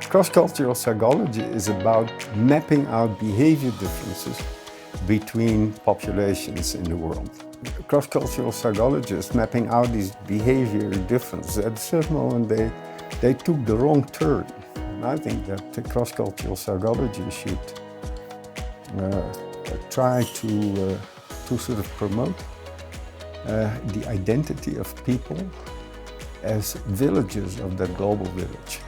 Cross-cultural psychology is about mapping out behavior differences between populations in the world. Cross-cultural psychologists mapping out these behavior differences, at a certain moment they took the wrong turn. And I think that the cross-cultural psychology should try to sort of promote the identity of people as villagers of that global village.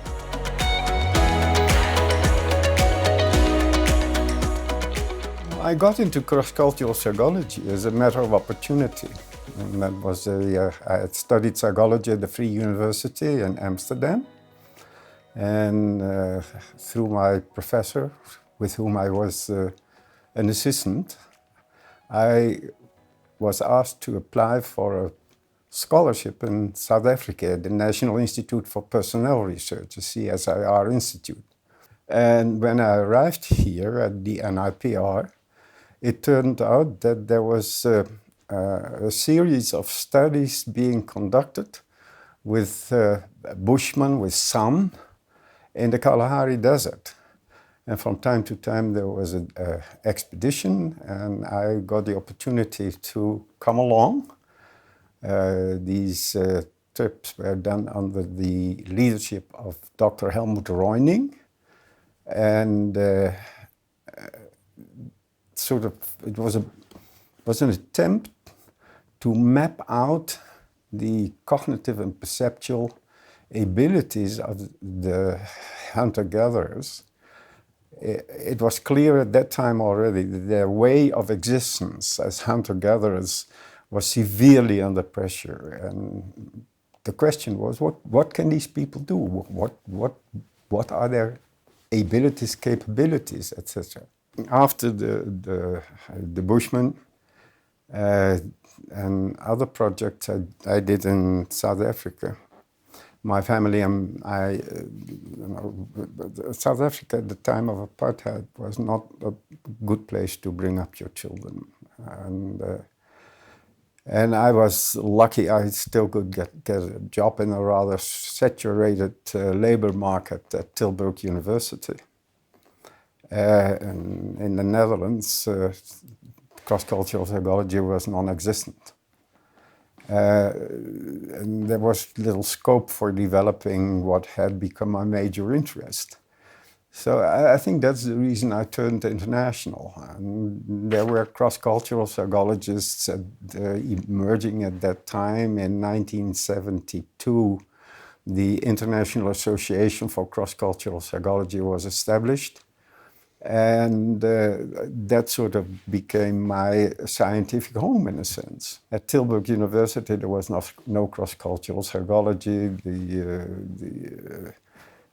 I got into cross-cultural psychology as a matter of opportunity. And that was I had studied psychology at the Free University in Amsterdam. And through my professor, with whom I was an assistant, I was asked to apply for a scholarship in South Africa at the National Institute for Personnel Research, the CSIR Institute. And when I arrived here at the NIPR, it turned out that there was a series of studies being conducted with Bushmen, with San, in the Kalahari Desert. And from time to time there was an expedition, and I got the opportunity to come along. These trips were done under the leadership of Dr. Helmut Reuning, and it was an attempt to map out the cognitive and perceptual abilities of the hunter-gatherers. It was clear at that time already that their way of existence as hunter-gatherers was severely under pressure. And the question was, what can these people do? What are their abilities, capabilities, etc.? After the Bushmen and other projects I did in South Africa, my family and I, South Africa at the time of apartheid was not a good place to bring up your children. And I was lucky I still could get a job in a rather saturated labor market at Tilburg University. And in the Netherlands, cross-cultural psychology was non-existent. And there was little scope for developing what had become my major interest. So I think that's the reason I turned international. And there were cross-cultural psychologists emerging at that time. In 1972, the International Association for Cross-Cultural Psychology was established. And that sort of became my scientific home, in a sense. At Tilburg University, there was no cross-cultural psychology. The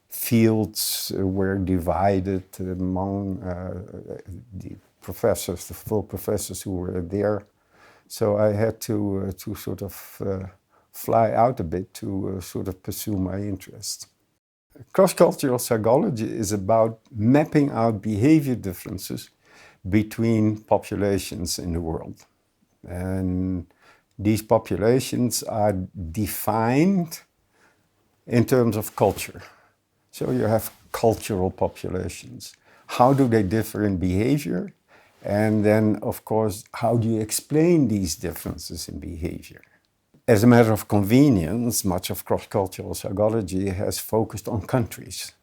fields were divided among the professors, the full professors who were there. So I had to sort of fly out a bit to sort of pursue my interests. Cross-cultural psychology is about mapping out behavior differences between populations in the world. And these populations are defined in terms of culture. So you have cultural populations. How do they differ in behavior? And then, of course, how do you explain these differences in behavior? As a matter of convenience, much of cross-cultural psychology has focused on countries.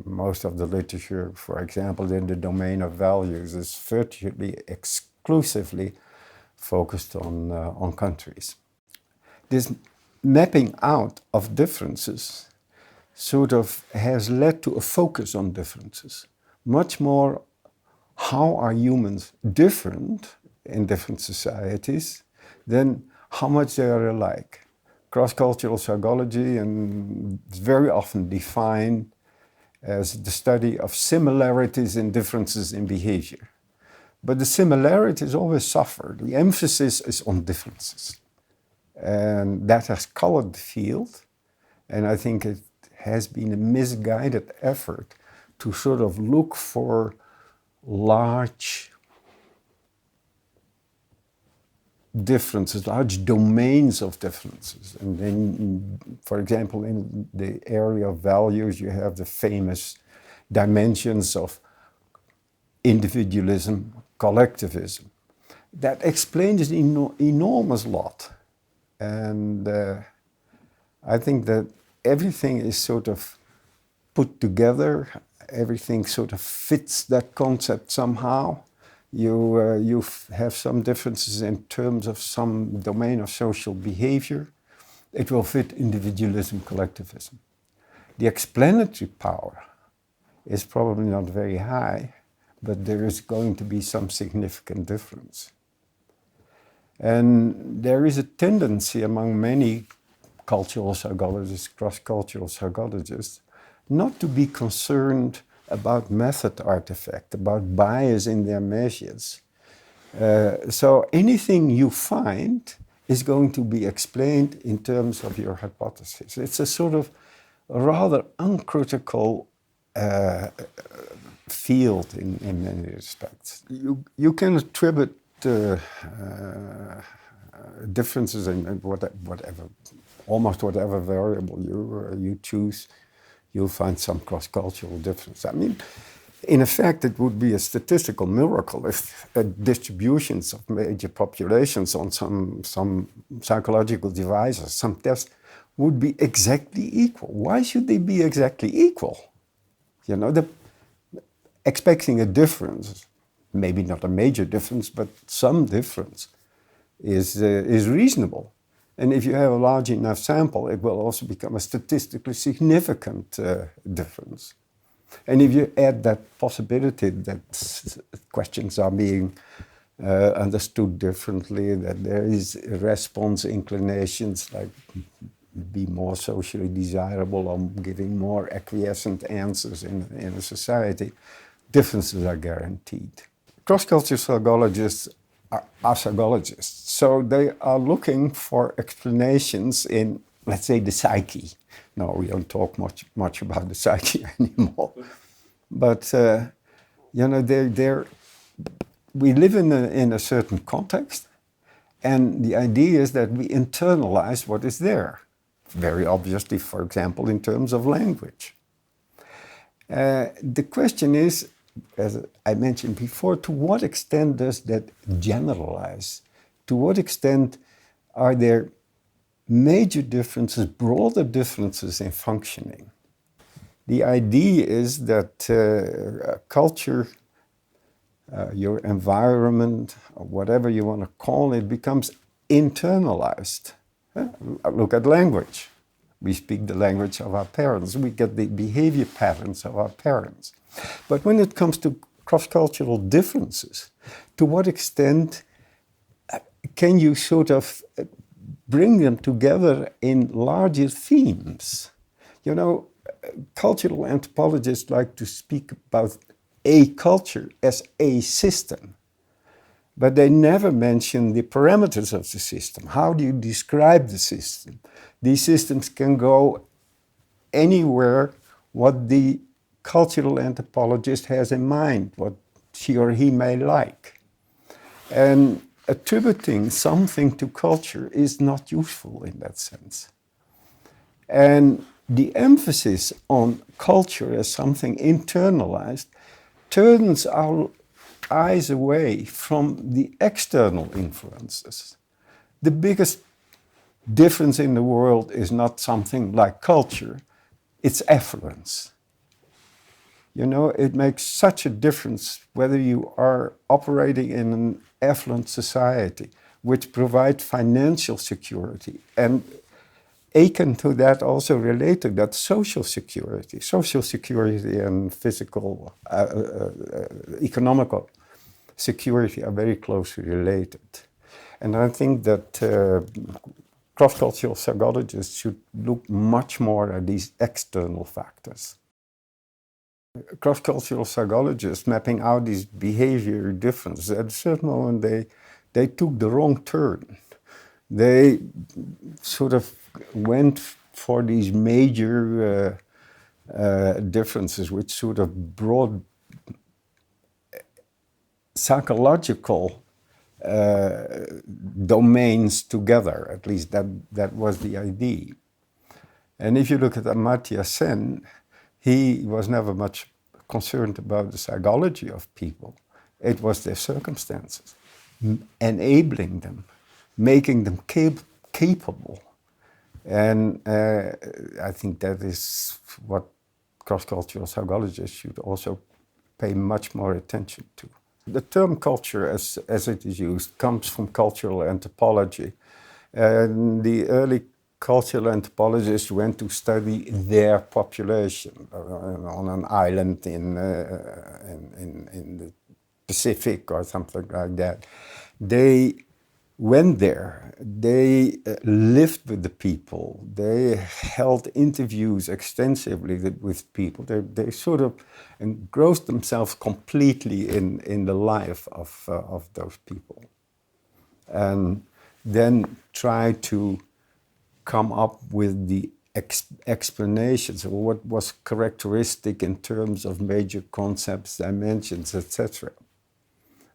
Most of the literature, for example, in the domain of values is virtually exclusively focused on countries. This mapping out of differences sort of has led to a focus on differences. Much more, how are humans different in different societies than how much they are alike. Cross-cultural psychology is very often defined as the study of similarities and differences in behavior. But the similarities always suffer. The emphasis is on differences. And that has colored the field. And I think it has been a misguided effort to sort of look for large differences, large domains of differences. And then, for example, in the area of values, you have the famous dimensions of individualism, collectivism. That explains an enormous lot. And I think that everything is sort of put together, everything sort of fits that concept somehow. You have some differences in terms of some domain of social behavior. It will fit individualism, collectivism. The explanatory power is probably not very high, but there is going to be some significant difference. And there is a tendency among many cultural psychologists, cross-cultural psychologists, not to be concerned about method artifact, about bias in their measures. So anything you find is going to be explained in terms of your hypothesis. It's a sort of rather uncritical field in many respects. You can attribute differences in whatever, almost whatever variable you choose. You'll find some cross-cultural difference. I mean, in effect, it would be a statistical miracle if distributions of major populations on some psychological devices, some tests, would be exactly equal. Why should they be exactly equal? You know, expecting a difference, maybe not a major difference, but some difference is reasonable. And if you have a large enough sample, it will also become a statistically significant difference. And if you add that possibility that questions are being understood differently, that there is response inclinations like be more socially desirable or giving more acquiescent answers in a society, differences are guaranteed. Cross-cultural psychologists are psychologists, so they are looking for explanations in, let's say, the psyche. No, we don't talk much about the psyche anymore. But you know, we live in a certain context, and the idea is that we internalize what is there. Very obviously, for example, in terms of language. The question is, as I mentioned before, to what extent does that generalize? To what extent are there major differences, broader differences in functioning? The idea is that culture, your environment, or whatever you want to call it, becomes internalized. Look at language. We speak the language of our parents. We get the behavior patterns of our parents. But when it comes to cross-cultural differences, to what extent can you sort of bring them together in larger themes? You know, cultural anthropologists like to speak about a culture as a system, but they never mention the parameters of the system. How do you describe the system? These systems can go anywhere what the cultural anthropologist has in mind, what she or he may like. And attributing something to culture is not useful in that sense. And the emphasis on culture as something internalized turns our eyes away from the external influences. The biggest difference in the world is not something like culture, it's affluence. You know, it makes such a difference whether you are operating in an affluent society, which provides financial security, and akin to that, also related, that social security and physical, economical security are very closely related. And I think that cross-cultural psychologists should look much more at these external factors. Cross-cultural psychologists mapping out these behavior differences, at a certain moment they took the wrong turn. They sort of went for these major differences, which sort of brought psychological domains together. At least that was the idea. And if you look at Amartya Sen, he was never much concerned about the psychology of people. It was their circumstances, enabling them, making them capable. And I think that is what cross-cultural psychologists should also pay much more attention to. The term culture, as it is used, comes from cultural anthropology. And the early cultural anthropologists went to study their population on an island in the Pacific or something like that. They went there, they lived with the people, they held interviews extensively with people. They sort of engrossed themselves completely in the life of those people. And then tried to come up with the explanations of what was characteristic in terms of major concepts, dimensions, etc.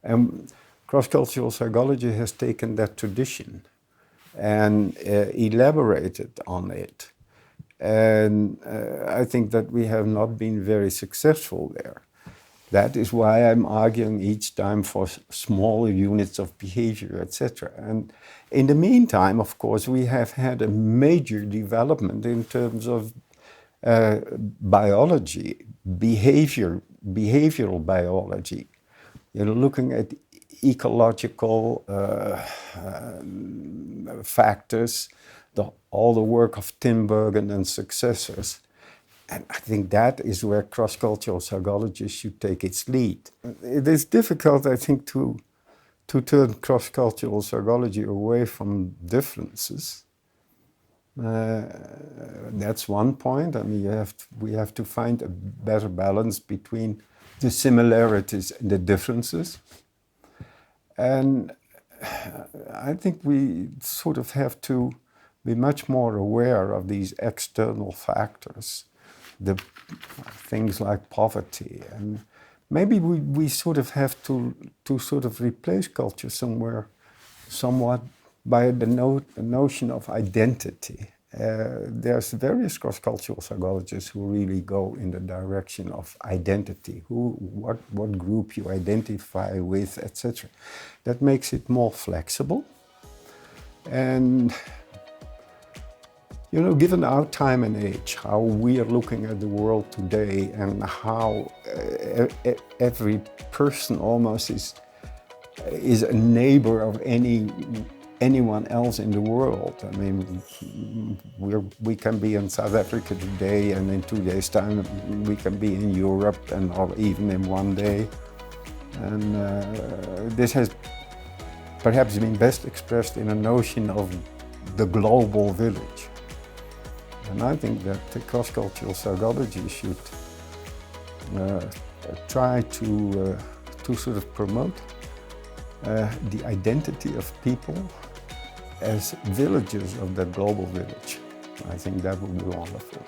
And cross-cultural psychology has taken that tradition and elaborated on it. And I think that we have not been very successful there. That is why I'm arguing each time for smaller units of behavior, etc. And in the meantime, of course, we have had a major development in terms of biology, behavioral biology. You know, looking at ecological factors, all the work of Tinbergen and successors. And I think that is where cross-cultural psychology should take its lead. It is difficult, I think, to turn cross-cultural psychology away from differences. That's one point. I mean, we have to find a better balance between the similarities and the differences. And I think we sort of have to be much more aware of these external factors, the things like poverty. And maybe we sort of have to sort of replace culture somewhat by the notion of identity. There's various cross-cultural psychologists who really go in the direction of identity, what group you identify with, etc. That makes it more flexible. And, you know, given our time and age, how we are looking at the world today and how every person almost is a neighbor of anyone else in the world. I mean, we can be in South Africa today, and in 2 days' time we can be in Europe, or even in 1 day. And this has perhaps been best expressed in a notion of the global village. And I think that the cross-cultural psychology should try to sort of promote the identity of people as villagers of that global village. I think that would be wonderful.